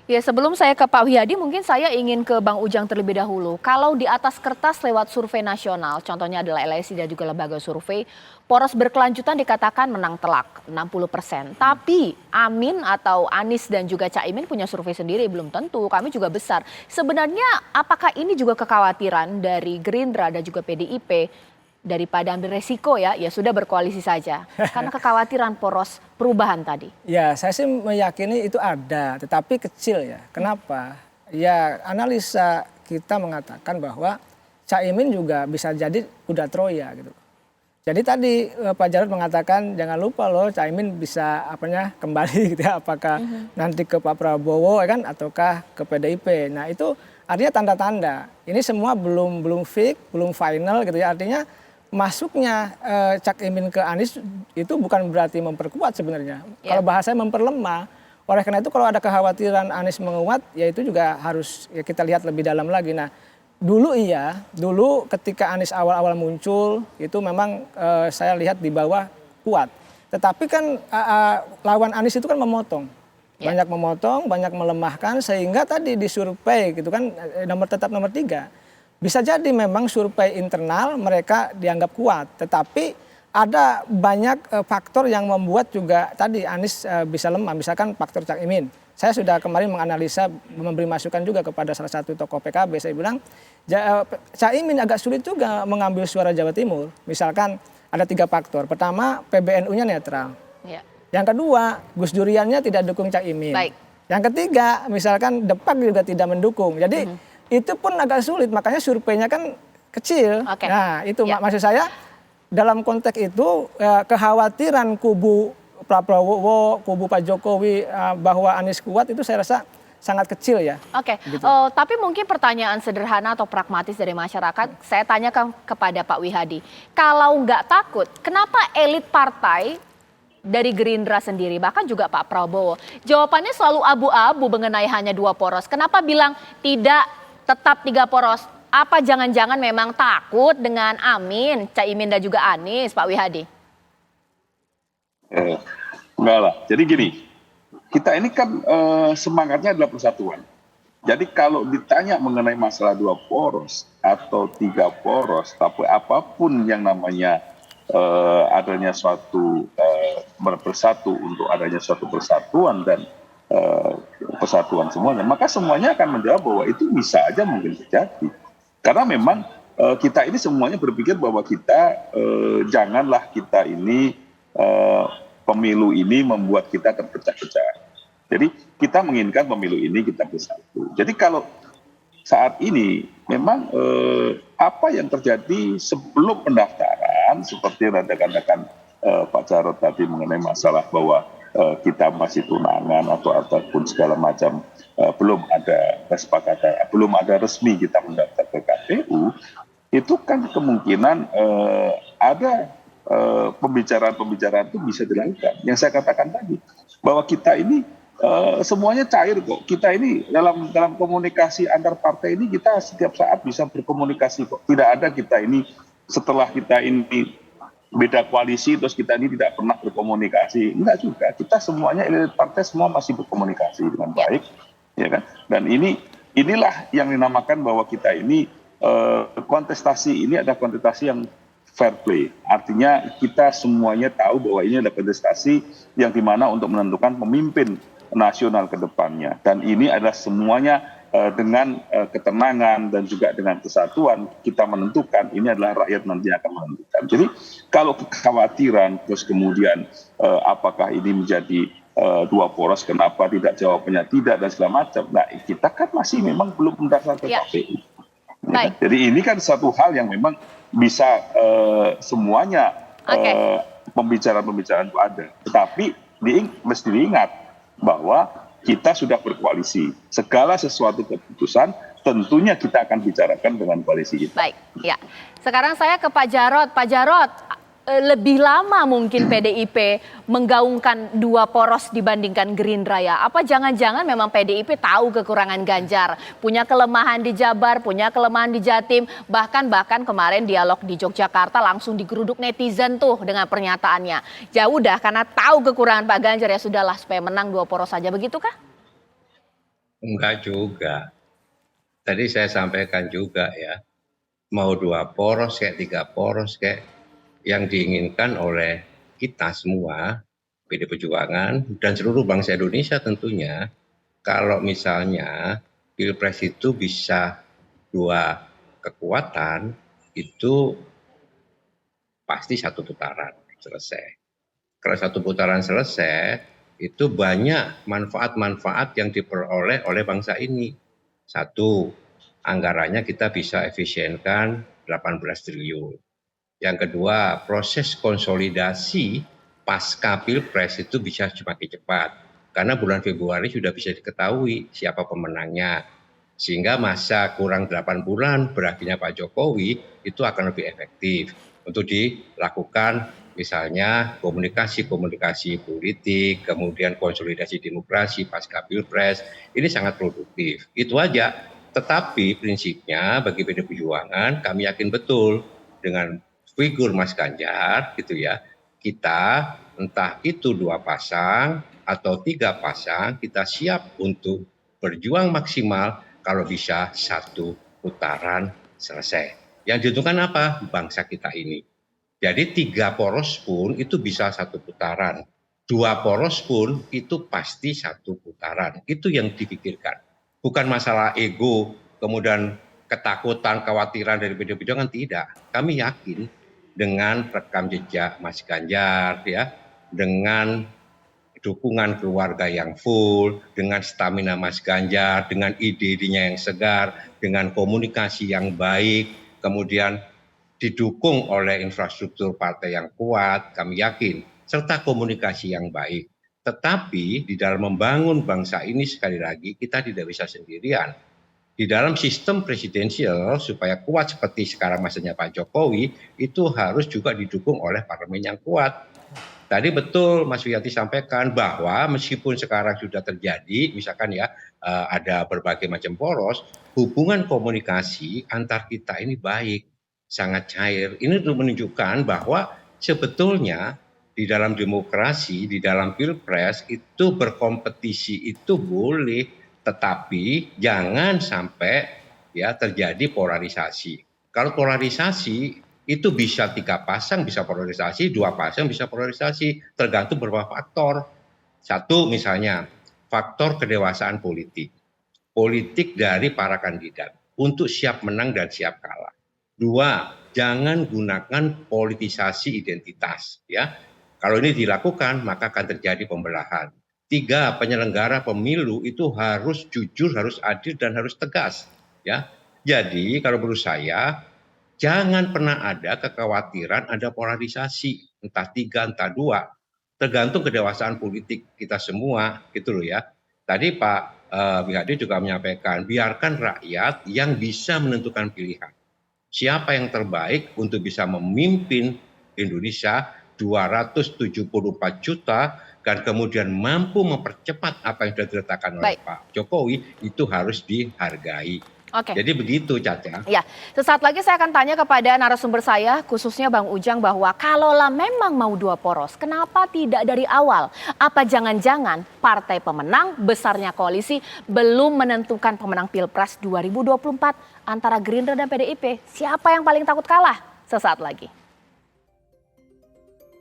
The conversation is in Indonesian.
Ya, sebelum saya ke Pak Wiyadi, mungkin saya ingin ke Bang Ujang terlebih dahulu. Kalau di atas kertas lewat survei nasional, contohnya adalah LSI dan juga lembaga survei, poros berkelanjutan dikatakan menang telak 60%. Tapi Amin atau Anies dan juga Caimin punya survei sendiri, belum tentu. Kami juga besar. Sebenarnya apakah ini juga kekhawatiran dari Gerindra dan juga PDIP? Daripada ambil resiko ya sudah berkoalisi saja. Karena kekhawatiran poros perubahan tadi. Ya, saya sih meyakini itu ada, tetapi kecil ya. Kenapa? Ya, analisa kita mengatakan bahwa Caimin juga bisa jadi kuda Troya gitu. Jadi tadi Pak Jarod mengatakan jangan lupa loh Caimin bisa kembali gitu ya, apakah nanti ke Pak Prabowo ya kan ataukah ke PDIP. Nah, itu artinya tanda-tanda. Ini semua belum fix, belum final gitu ya. Artinya masuknya Cak Imin ke Anies itu bukan berarti memperkuat sebenarnya. Kalau bahasanya memperlemah. Oleh karena itu kalau ada kekhawatiran Anies menguat, ya itu juga harus ya kita lihat lebih dalam lagi. Nah, dulu ketika Anies awal-awal muncul itu memang saya lihat di bawah kuat. Tetapi kan lawan Anies itu kan memotong. Banyak memotong, banyak melemahkan sehingga tadi di survei gitu kan tetap nomor 3. Bisa jadi memang survei internal mereka dianggap kuat, tetapi ada banyak faktor yang membuat juga tadi Anies bisa lemah, misalkan faktor Cak Imin. Saya sudah kemarin menganalisa, memberi masukan juga kepada salah satu tokoh PKB, saya bilang Cak Imin agak sulit juga mengambil suara Jawa Timur. Misalkan ada 3 faktor, pertama PBNU-nya netral, yang kedua Gus Duriannya tidak dukung Cak Imin, yang ketiga misalkan Depak juga tidak mendukung, jadi itu pun agak sulit, makanya surveinya kan kecil. Nah itu maksud saya dalam konteks itu kekhawatiran kubu Pak Prabowo, kubu Pak Jokowi bahwa Anies kuat itu saya rasa sangat kecil ya. Gitu. Tapi mungkin pertanyaan sederhana atau pragmatis dari masyarakat, saya tanyakan kepada Pak Wihadi. Kalau nggak takut, kenapa elit partai dari Gerindra sendiri, bahkan juga Pak Prabowo, jawabannya selalu abu-abu mengenai hanya 2 poros. Kenapa bilang tidak tetap 3 poros? Apa jangan-jangan memang takut dengan Amin, Caimin dan juga Anies, Pak Wihadi? Enggak lah. Jadi gini, kita ini kan semangatnya adalah persatuan. Jadi kalau ditanya mengenai masalah 2 poros atau 3 poros, tapi apapun yang namanya adanya suatu bersatu untuk adanya suatu persatuan dan persatuan semuanya, maka semuanya akan menjawab bahwa itu bisa aja mungkin terjadi. Karena memang kita ini semuanya berpikir bahwa kita janganlah kita ini pemilu ini membuat kita terpecah-pecah. Jadi kita menginginkan pemilu ini kita bersatu. Jadi kalau saat ini memang apa yang terjadi sebelum pendaftaran seperti rekan-rekan Pak Jarod tadi mengenai masalah bahwa kita masih tunangan ataupun segala macam belum ada kesepakatan, belum ada resmi kita mendaftar ke KPU, itu kan kemungkinan ada pembicaraan-pembicaraan itu bisa dilakukan. Yang saya katakan tadi bahwa kita ini semuanya cair kok. Kita ini dalam komunikasi antar partai ini kita setiap saat bisa berkomunikasi kok. Tidak ada kita ini setelah kita ini beda koalisi terus kita ini tidak pernah berkomunikasi. Enggak juga. Kita semuanya elit partai semua masih berkomunikasi dengan baik, ya kan? Dan inilah yang dinamakan bahwa kita ini kontestasi ini ada kontestasi yang fair play. Artinya kita semuanya tahu bahwa ini adalah kontestasi yang dimana untuk menentukan pemimpin nasional ke depannya. Dan ini adalah semuanya dengan ketenangan dan juga dengan kesatuan kita menentukan, ini adalah rakyat nanti akan menentukan. Jadi kalau kekhawatiran terus kemudian apakah ini menjadi 2 poros, kenapa tidak, jawabannya tidak dan segala macam. Nah kita kan masih memang belum mendaftar ke KPU. Ya, jadi ini kan satu hal yang memang bisa semuanya pembicaraan-pembicaraan itu ada. Tetapi mesti diingat bahwa kita sudah berkoalisi. Segala sesuatu keputusan tentunya kita akan bicarakan dengan koalisi kita. Baik, ya. Sekarang saya ke Pak Jarod. Pak Jarod, lebih lama mungkin PDIP menggaungkan 2 poros dibandingkan Gerindra ya? Apa jangan-jangan memang PDIP tahu kekurangan Ganjar, punya kelemahan di Jabar, punya kelemahan di Jatim, bahkan kemarin dialog di Yogyakarta langsung digeruduk netizen tuh dengan pernyataannya. Ya udah karena tahu kekurangan Pak Ganjar ya sudahlah supaya menang 2 poros saja, begitukah? Enggak juga. Tadi saya sampaikan juga ya, mau 2 poros kayak 3 poros kayak yang diinginkan oleh kita semua, PD Perjuangan dan seluruh bangsa Indonesia tentunya, kalau misalnya Pilpres itu bisa 2 kekuatan, itu pasti 1 putaran selesai. Kalau 1 putaran selesai, itu banyak manfaat-manfaat yang diperoleh oleh bangsa ini. 1, anggarannya kita bisa efisienkan 18 triliun. Yang kedua, proses konsolidasi pasca Pilpres itu bisa semakin cepat. Karena bulan Februari sudah bisa diketahui siapa pemenangnya. Sehingga masa kurang 8 bulan berakhirnya Pak Jokowi itu akan lebih efektif untuk dilakukan misalnya komunikasi politik, kemudian konsolidasi demokrasi pasca Pilpres, ini sangat produktif. Itu aja. Tetapi prinsipnya bagi PD Perjuangan kami yakin betul dengan figur Mas Ganjar gitu ya, kita entah itu 2 pasang atau 3 pasang, kita siap untuk berjuang maksimal kalau bisa 1 putaran selesai. Yang diuntungkan apa? Bangsa kita ini. Jadi 3 poros pun itu bisa 1 putaran. 2 poros pun itu pasti 1 putaran. Itu yang dipikirkan. Bukan masalah ego, kemudian ketakutan, kekhawatiran dari PD Perjuangan, tidak. Kami yakin dengan rekam jejak Mas Ganjar ya, dengan dukungan keluarga yang full, dengan stamina Mas Ganjar, dengan ide-idenya yang segar, dengan komunikasi yang baik, kemudian didukung oleh infrastruktur partai yang kuat, kami yakin, serta komunikasi yang baik. Tetapi di dalam membangun bangsa ini sekali lagi kita tidak bisa sendirian. Di dalam sistem presidensial supaya kuat seperti sekarang masanya Pak Jokowi, itu harus juga didukung oleh parlemen yang kuat. Tadi betul Mas Wiyati sampaikan bahwa meskipun sekarang sudah terjadi misalkan ya ada berbagai macam poros, hubungan komunikasi antar kita ini baik, sangat cair. Ini untuk menunjukkan bahwa sebetulnya di dalam demokrasi, di dalam Pilpres itu berkompetisi itu boleh, tetapi jangan sampai ya terjadi polarisasi. Kalau polarisasi itu bisa 3 pasang bisa polarisasi, 2 pasang bisa polarisasi, tergantung beberapa faktor. 1 misalnya, faktor kedewasaan politik. Politik dari para kandidat untuk siap menang dan siap kalah. 2, jangan gunakan politisasi identitas ya. Kalau ini dilakukan maka akan terjadi pembelahan. 3, penyelenggara pemilu itu harus jujur, harus adil dan harus tegas ya. Jadi kalau menurut saya jangan pernah ada kekhawatiran ada polarisasi, entah 3, entah 2. Tergantung kedewasaan politik kita semua, gitu loh ya. Tadi Pak Wihadi juga menyampaikan, biarkan rakyat yang bisa menentukan pilihan. Siapa yang terbaik untuk bisa memimpin Indonesia 274 juta dan kemudian mampu mempercepat apa yang sudah diletakkan oleh Pak Jokowi, itu harus dihargai. Oke. Jadi begitu Caca. Ya, sesaat lagi saya akan tanya kepada narasumber saya, khususnya Bang Ujang, bahwa kalaulah memang mau 2 poros, kenapa tidak dari awal? Apa jangan-jangan partai pemenang besarnya koalisi belum menentukan pemenang Pilpres 2024 antara Gerindra dan PDIP? Siapa yang paling takut kalah? Sesaat lagi.